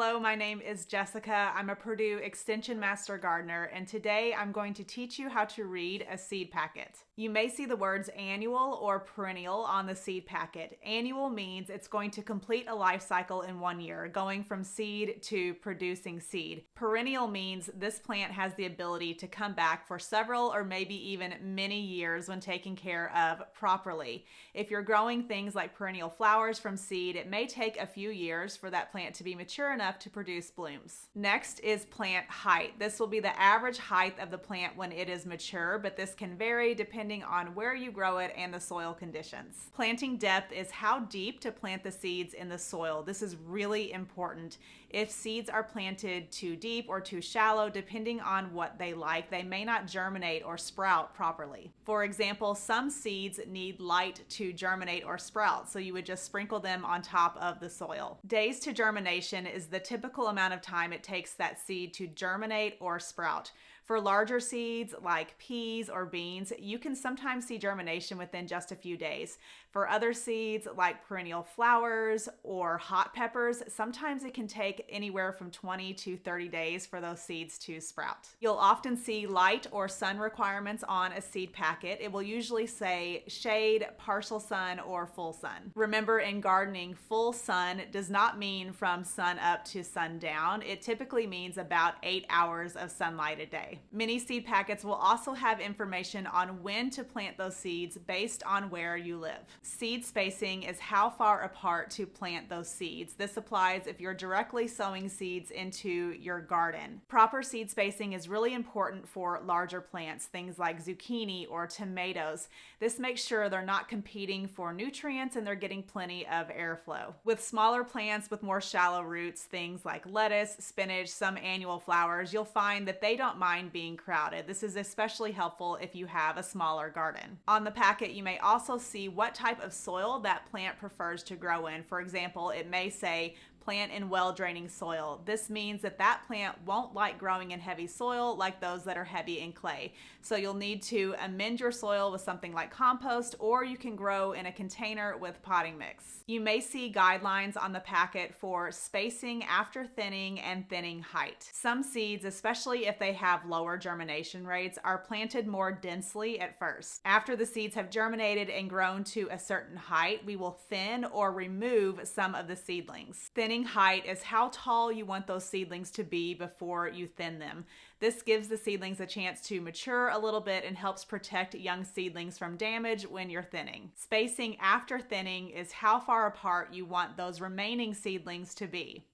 Hello, my name is Jessica. I'm a Purdue Extension Master Gardener, and today I'm going to teach you how to read a seed packet. You may see the words annual or perennial on the seed packet. Annual means it's going to complete a life cycle in 1 year, going from seed to producing seed. Perennial means this plant has the ability to come back for several or maybe even many years when taken care of properly. If you're growing things like perennial flowers from seed, it may take a few years for that plant to be mature enough to produce blooms. Next is plant height. This will be the average height of the plant when it is mature, but this can vary depending on where you grow it and the soil conditions. Planting depth is how deep to plant the seeds in the soil. This is really important. If seeds are planted too deep or too shallow, depending on what they like, they may not germinate or sprout properly. For example, some seeds need light to germinate or sprout, so you would just sprinkle them on top of the soil. Days to germination is the typical amount of time it takes that seed to germinate or sprout. For larger seeds like peas or beans, you can sometimes see germination within just a few days. For other seeds like perennial flowers or hot peppers, sometimes it can take anywhere from 20 to 30 days for those seeds to sprout. You'll often see light or sun requirements on a seed packet. It will usually say shade, partial sun, or full sun. Remember, in gardening, full sun does not mean from sun up to sun down. It typically means about 8 hours of sunlight a day. Many seed packets will also have information on when to plant those seeds based on where you live. Seed spacing is how far apart to plant those seeds. This applies if you're directly sowing seeds into your garden. Proper seed spacing is really important for larger plants, things like zucchini or tomatoes. This makes sure they're not competing for nutrients and they're getting plenty of airflow. With smaller plants with more shallow roots, things like lettuce, spinach, some annual flowers, you'll find that they don't mind being crowded. This is especially helpful if you have a smaller garden. On the packet, you may also see what type of soil that plant prefers to grow in. For example, it may say plant in well-draining soil. This means that that plant won't like growing in heavy soil like those that are heavy in clay. So you'll need to amend your soil with something like compost, or you can grow in a container with potting mix. You may see guidelines on the packet for spacing after thinning and thinning height. Some seeds, especially if they have lower germination rates, are planted more densely at first. After the seeds have germinated and grown to a certain height, we will thin or remove some of the seedlings. Thinning height is how tall you want those seedlings to be before you thin them. This gives the seedlings a chance to mature a little bit and helps protect young seedlings from damage when you're thinning. Spacing after thinning is how far apart you want those remaining seedlings to be.